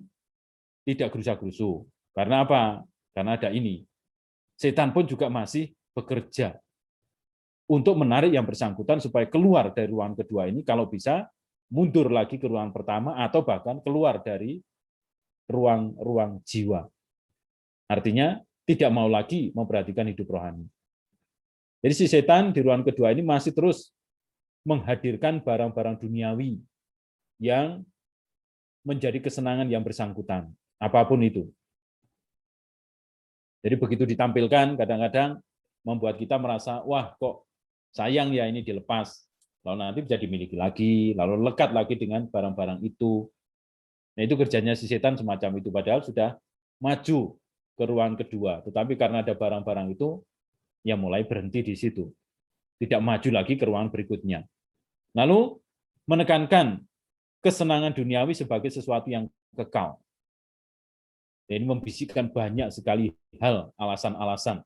tidak gerusa-gerusu. Karena apa? Karena ada ini. Setan pun juga masih bekerja untuk menarik yang bersangkutan supaya keluar dari ruangan kedua ini, kalau bisa mundur lagi ke ruangan pertama atau bahkan keluar dari ruang jiwa. Artinya tidak mau lagi memperhatikan hidup rohani. Jadi si setan di ruangan kedua ini masih terus menghadirkan barang-barang duniawi yang menjadi kesenangan yang bersangkutan, apapun itu. Jadi begitu ditampilkan, kadang-kadang membuat kita merasa, wah kok sayang ya ini dilepas, lalu nanti bisa dimiliki lagi, lalu lekat lagi dengan barang-barang itu. Nah itu kerjanya si setan semacam itu, padahal sudah maju ke ruang kedua, tetapi karena ada barang-barang itu, ya mulai berhenti di situ. Tidak maju lagi ke ruang berikutnya. Lalu menekankan kesenangan duniawi sebagai sesuatu yang kekal. Ini membisikkan banyak sekali hal, alasan-alasan.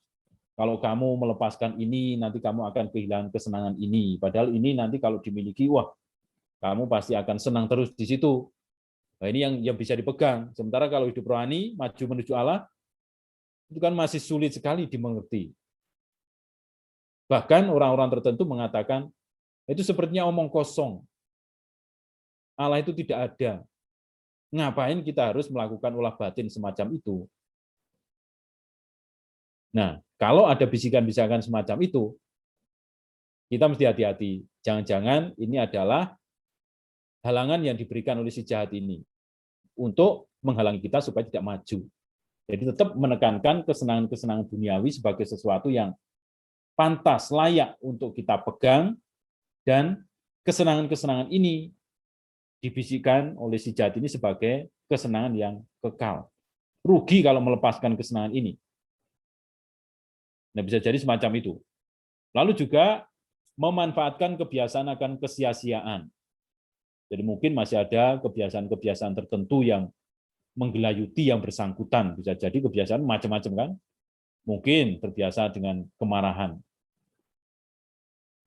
Kalau kamu melepaskan ini, nanti kamu akan kehilangan kesenangan ini. Padahal ini nanti kalau dimiliki, wah, kamu pasti akan senang terus di situ. Nah, ini yang bisa dipegang. Sementara kalau hidup rohani, maju menuju Allah, itu kan masih sulit sekali dimengerti. Bahkan orang-orang tertentu mengatakan, itu sepertinya omong kosong. Allah itu tidak ada. Ngapain kita harus melakukan olah batin semacam itu? Nah, kalau ada bisikan-bisikan semacam itu, kita mesti hati-hati. Jangan-jangan ini adalah halangan yang diberikan oleh si jahat ini untuk menghalangi kita supaya tidak maju. Jadi tetap menekankan kesenangan-kesenangan duniawi sebagai sesuatu yang pantas, layak untuk kita pegang, dan kesenangan-kesenangan ini dibisikkan oleh si jahat ini sebagai kesenangan yang kekal. Rugi kalau melepaskan kesenangan ini. Nah, bisa jadi semacam itu. Lalu juga memanfaatkan kebiasaan akan kesia-siaan. Jadi mungkin masih ada kebiasaan-kebiasaan tertentu yang menggelayuti yang bersangkutan. Bisa jadi kebiasaan macam-macam kan. Mungkin terbiasa dengan kemarahan.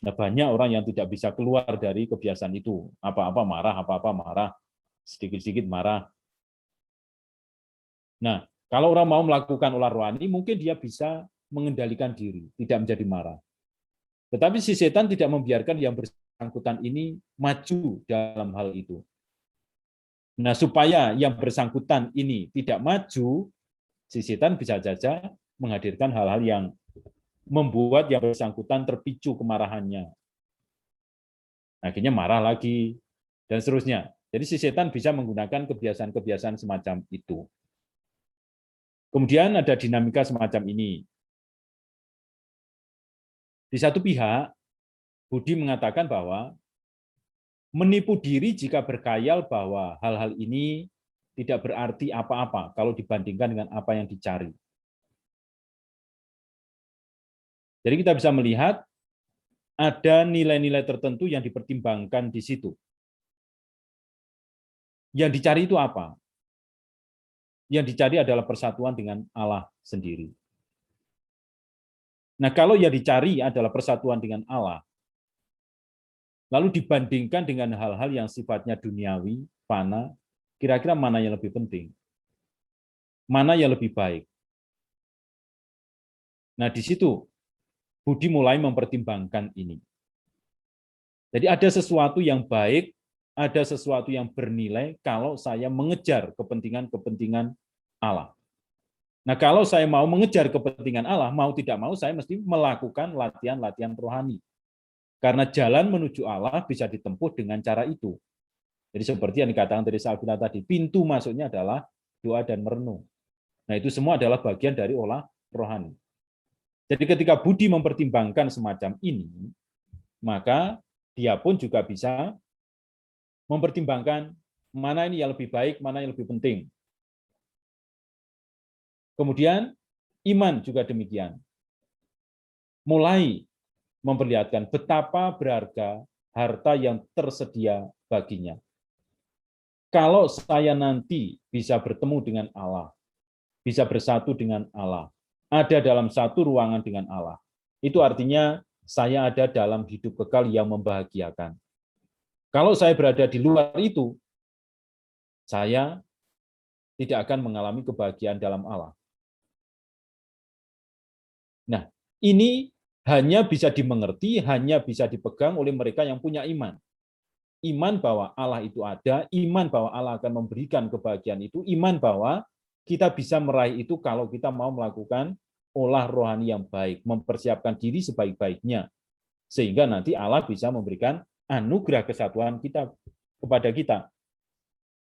Nah, banyak orang yang tidak bisa keluar dari kebiasaan itu. Apa-apa marah, sedikit-sedikit marah. Nah, kalau orang mau melakukan olah rohani, mungkin dia bisa mengendalikan diri, tidak menjadi marah. Tetapi si setan tidak membiarkan yang bersangkutan ini maju dalam hal itu. Nah, supaya yang bersangkutan ini tidak maju, si setan bisa saja menghadirkan hal-hal yang membuat yang bersangkutan terpicu kemarahannya. Akhirnya marah lagi, dan seterusnya. Jadi si setan bisa menggunakan kebiasaan-kebiasaan semacam itu. Kemudian ada dinamika semacam ini. Di satu pihak, Budi mengatakan bahwa menipu diri jika berkhayal bahwa hal-hal ini tidak berarti apa-apa kalau dibandingkan dengan apa yang dicari. Jadi kita bisa melihat ada nilai-nilai tertentu yang dipertimbangkan di situ. Yang dicari itu apa? Yang dicari adalah persatuan dengan Allah sendiri. Nah, kalau yang dicari adalah persatuan dengan Allah, lalu dibandingkan dengan hal-hal yang sifatnya duniawi, fana, kira-kira mana yang lebih penting? Mana yang lebih baik? Nah, di situ Budi mulai mempertimbangkan ini. Jadi ada sesuatu yang baik, ada sesuatu yang bernilai kalau saya mengejar kepentingan-kepentingan Allah. Nah, kalau saya mau mengejar kepentingan Allah, mau tidak mau saya mesti melakukan latihan-latihan rohani. Karena jalan menuju Allah bisa ditempuh dengan cara itu. Jadi seperti yang dikatakan dari Salvina tadi, pintu masuknya adalah doa dan merenung. Nah, itu semua adalah bagian dari olah rohani. Jadi ketika Budi mempertimbangkan semacam ini, maka dia pun juga bisa mempertimbangkan mana ini yang lebih baik, mana yang lebih penting. Kemudian iman juga demikian. Mulai memperlihatkan betapa berharga harta yang tersedia baginya. Kalau saya nanti bisa bertemu dengan Allah, bisa bersatu dengan Allah, ada dalam satu ruangan dengan Allah, itu artinya saya ada dalam hidup kekal yang membahagiakan. Kalau saya berada di luar itu, saya tidak akan mengalami kebahagiaan dalam Allah. Nah, ini hanya bisa dimengerti, hanya bisa dipegang oleh mereka yang punya iman. Iman bahwa Allah itu ada, iman bahwa Allah akan memberikan kebahagiaan itu, iman bahwa kita bisa meraih itu kalau kita mau melakukan olah rohani yang baik, mempersiapkan diri sebaik-baiknya, sehingga nanti Allah bisa memberikan anugerah kesatuan kita kepada kita.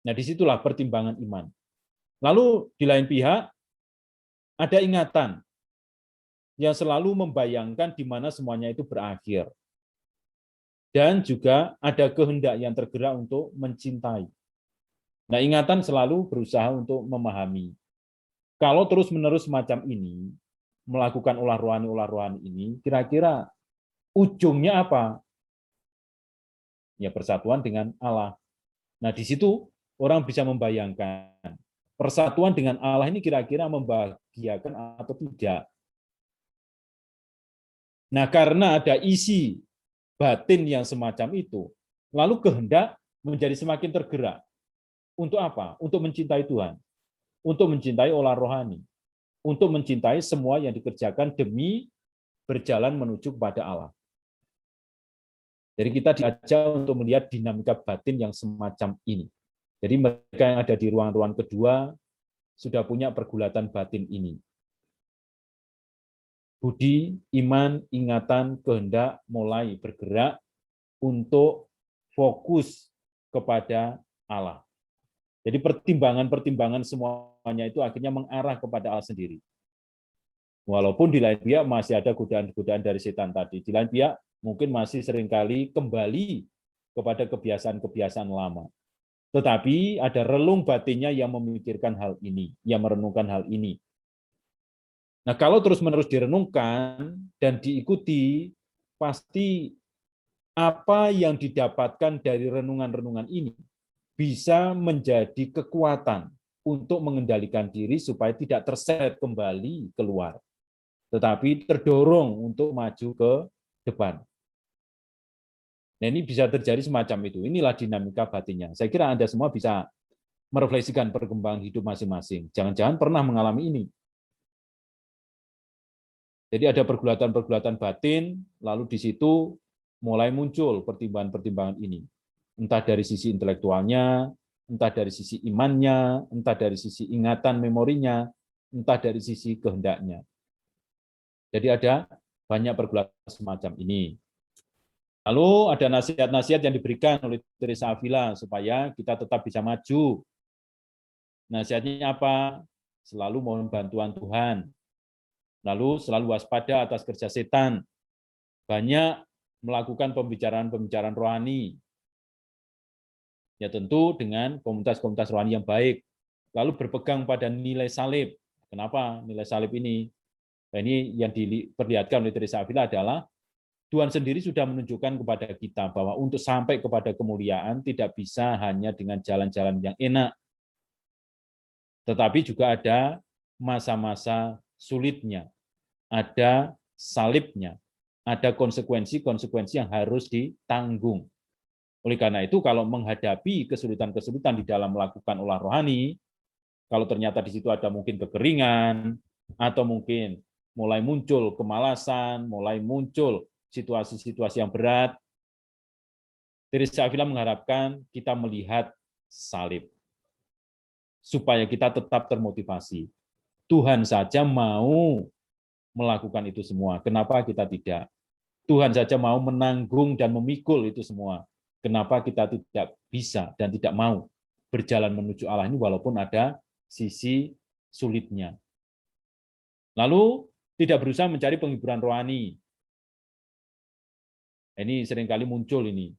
Nah, disitulah pertimbangan iman. Lalu di lain pihak, ada ingatan yang selalu membayangkan di mana semuanya itu berakhir. Dan juga ada kehendak yang tergerak untuk mencintai. Nah, ingatan selalu berusaha untuk memahami. Kalau terus-menerus semacam ini, melakukan olah rohani ini, kira-kira ujungnya apa? Ya, persatuan dengan Allah. Nah, di situ orang bisa membayangkan persatuan dengan Allah ini kira-kira membahagiakan atau tidak. Nah, karena ada isi batin yang semacam itu, lalu kehendak menjadi semakin tergerak. Untuk apa? Untuk mencintai Tuhan, untuk mencintai olah rohani, untuk mencintai semua yang dikerjakan demi berjalan menuju kepada Allah. Jadi kita diajak untuk melihat dinamika batin yang semacam ini. Jadi mereka yang ada di ruang-ruang kedua sudah punya pergulatan batin ini. Budi, iman, ingatan, kehendak mulai bergerak untuk fokus kepada Allah. Jadi pertimbangan-pertimbangan semuanya itu akhirnya mengarah kepada Allah sendiri. Walaupun di lain pihak masih ada godaan-godaan dari setan tadi. Di lain pihak mungkin masih seringkali kembali kepada kebiasaan-kebiasaan lama. Tetapi ada relung batinnya yang memikirkan hal ini, yang merenungkan hal ini. Nah, kalau terus-menerus direnungkan dan diikuti, pasti apa yang didapatkan dari renungan-renungan ini bisa menjadi kekuatan untuk mengendalikan diri supaya tidak terseret kembali keluar, tetapi terdorong untuk maju ke depan. Nah, ini bisa terjadi semacam itu. Inilah dinamika batinnya. Saya kira Anda semua bisa merefleksikan perkembangan hidup masing-masing. Jangan-jangan pernah mengalami ini. Jadi ada pergulatan-pergulatan batin, lalu di situ mulai muncul pertimbangan-pertimbangan ini. Entah dari sisi intelektualnya, entah dari sisi imannya, entah dari sisi ingatan memorinya, entah dari sisi kehendaknya. Jadi ada banyak pergulatan semacam ini. Lalu ada nasihat-nasihat yang diberikan oleh Teresa Avila supaya kita tetap bisa maju. Nasihatnya apa? Selalu mohon bantuan Tuhan. Lalu selalu waspada atas kerja setan. Banyak melakukan pembicaraan-pembicaraan rohani. Ya tentu dengan komunitas-komunitas rohani yang baik. Lalu berpegang pada nilai salib. Kenapa nilai salib ini? Nah, ini yang diperlihatkan oleh Teresa Avila adalah Tuhan sendiri sudah menunjukkan kepada kita bahwa untuk sampai kepada kemuliaan tidak bisa hanya dengan jalan-jalan yang enak, tetapi juga ada masa-masa sulitnya, ada salibnya, ada konsekuensi-konsekuensi yang harus ditanggung. Oleh karena itu, kalau menghadapi kesulitan-kesulitan di dalam melakukan olah rohani, kalau ternyata di situ ada mungkin kekeringan, atau mungkin mulai muncul kemalasan, mulai muncul situasi-situasi yang berat, Teresa Avila mengharapkan kita melihat salib, supaya kita tetap termotivasi. Tuhan saja mau melakukan itu semua, kenapa kita tidak? Tuhan saja mau menanggung dan memikul itu semua, kenapa kita tidak bisa dan tidak mau berjalan menuju Allah ini walaupun ada sisi sulitnya. Lalu tidak berusaha mencari penghiburan rohani. Ini seringkali muncul ini.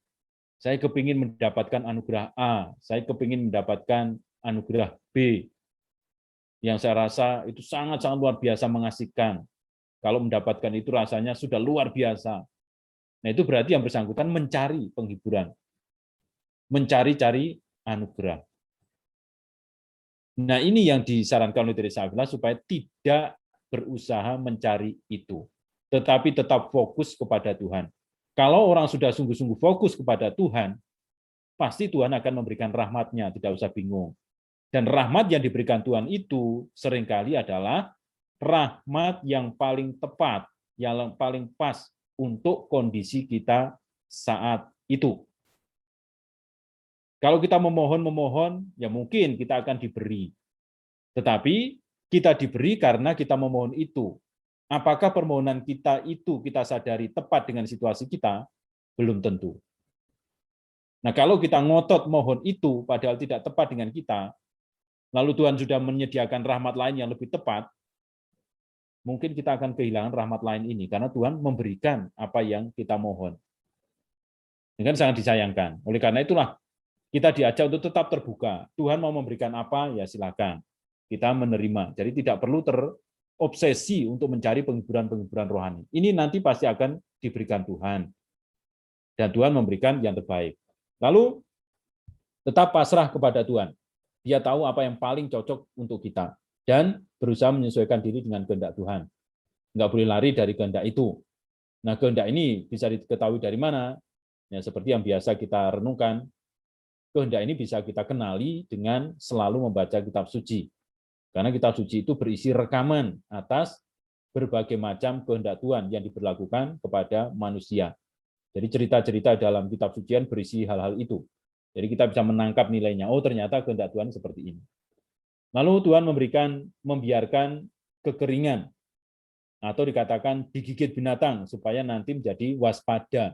Saya kepingin mendapatkan anugerah A, saya kepingin mendapatkan anugerah B, yang saya rasa itu sangat-sangat luar biasa mengasihkan. Kalau mendapatkan itu rasanya sudah luar biasa. Nah itu berarti yang bersangkutan mencari penghiburan, mencari-cari anugerah. Nah ini yang disarankan oleh Teresa Avila supaya tidak berusaha mencari itu, tetapi tetap fokus kepada Tuhan. Kalau orang sudah sungguh-sungguh fokus kepada Tuhan, pasti Tuhan akan memberikan rahmat-Nya, tidak usah bingung. Dan rahmat yang diberikan Tuhan itu seringkali adalah rahmat yang paling tepat, yang paling pas untuk kondisi kita saat itu. Kalau kita memohon, ya mungkin kita akan diberi. Tetapi kita diberi karena kita memohon itu. Apakah permohonan kita itu kita sadari tepat dengan situasi kita? Belum tentu. Nah, kalau kita ngotot mohon itu padahal tidak tepat dengan kita, lalu Tuhan sudah menyediakan rahmat lain yang lebih tepat, mungkin kita akan kehilangan rahmat lain ini karena Tuhan memberikan apa yang kita mohon. Ini kan sangat disayangkan. Oleh karena itulah kita diajak untuk tetap terbuka. Tuhan mau memberikan apa, ya silakan. Kita menerima. Jadi tidak perlu terobsesi untuk mencari penghiburan-penghiburan rohani. Ini nanti pasti akan diberikan Tuhan. Dan Tuhan memberikan yang terbaik. Lalu tetap pasrah kepada Tuhan. Dia tahu apa yang paling cocok untuk kita. Dan berusaha menyesuaikan diri dengan kehendak Tuhan. Nggak boleh lari dari kehendak itu. Nah, kehendak ini bisa diketahui dari mana? Ya, seperti yang biasa kita renungkan, kehendak ini bisa kita kenali dengan selalu membaca kitab suci. Karena kitab suci itu berisi rekaman atas berbagai macam kehendak Tuhan yang diberlakukan kepada manusia. Jadi cerita-cerita dalam kitab sucian berisi hal-hal itu. Jadi kita bisa menangkap nilainya. Oh, ternyata kehendak Tuhan seperti ini. Lalu Tuhan membiarkan kekeringan atau dikatakan digigit binatang supaya nanti menjadi waspada.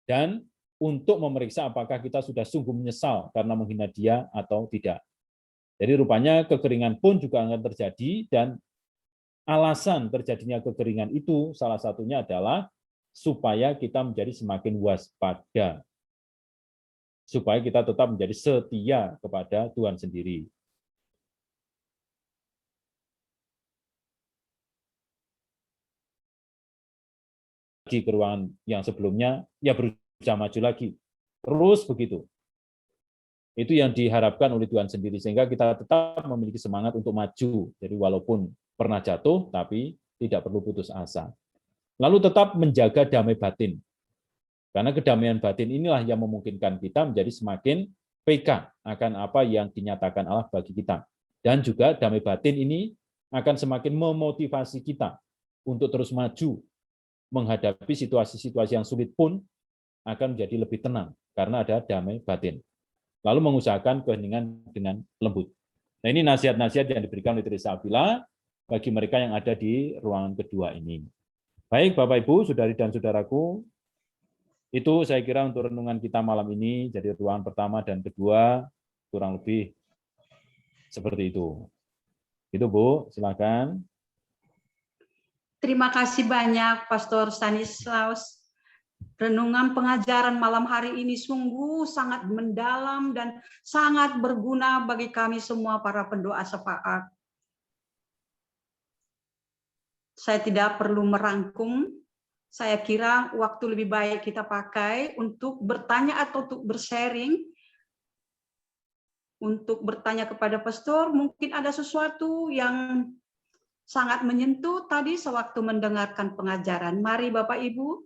Dan untuk memeriksa apakah kita sudah sungguh menyesal karena menghina Dia atau tidak. Jadi rupanya kekeringan pun juga akan terjadi, dan alasan terjadinya kekeringan itu salah satunya adalah supaya kita menjadi semakin waspada, supaya kita tetap menjadi setia kepada Tuhan sendiri. Ke ruangan yang sebelumnya, ya berusaha maju lagi. Terus begitu. Itu yang diharapkan oleh Tuhan sendiri, sehingga kita tetap memiliki semangat untuk maju. Jadi walaupun pernah jatuh, tapi tidak perlu putus asa. Lalu tetap menjaga damai batin. Karena kedamaian batin inilah yang memungkinkan kita menjadi semakin peka akan apa yang dinyatakan Allah bagi kita. Dan juga damai batin ini akan semakin memotivasi kita untuk terus maju, menghadapi situasi-situasi yang sulit pun akan menjadi lebih tenang, karena ada damai batin. Lalu mengusahakan keheningan dengan lembut. Nah, ini nasihat-nasihat yang diberikan oleh Teresa Avila bagi mereka yang ada di ruangan kedua ini. Baik, Bapak Ibu, saudari dan saudaraku, itu saya kira untuk renungan kita malam ini, jadi ruangan pertama dan kedua kurang lebih seperti itu. Itu Bu, silakan. Terima kasih banyak Pastor Stanislaus. Renungan pengajaran malam hari ini sungguh sangat mendalam dan sangat berguna bagi kami semua para pendoa syafaat. Saya tidak perlu merangkum. Saya kira waktu lebih baik kita pakai untuk bertanya atau untuk bersharing. Untuk bertanya kepada pastor, mungkin ada sesuatu yang sangat menyentuh tadi sewaktu mendengarkan pengajaran. Mari Bapak Ibu,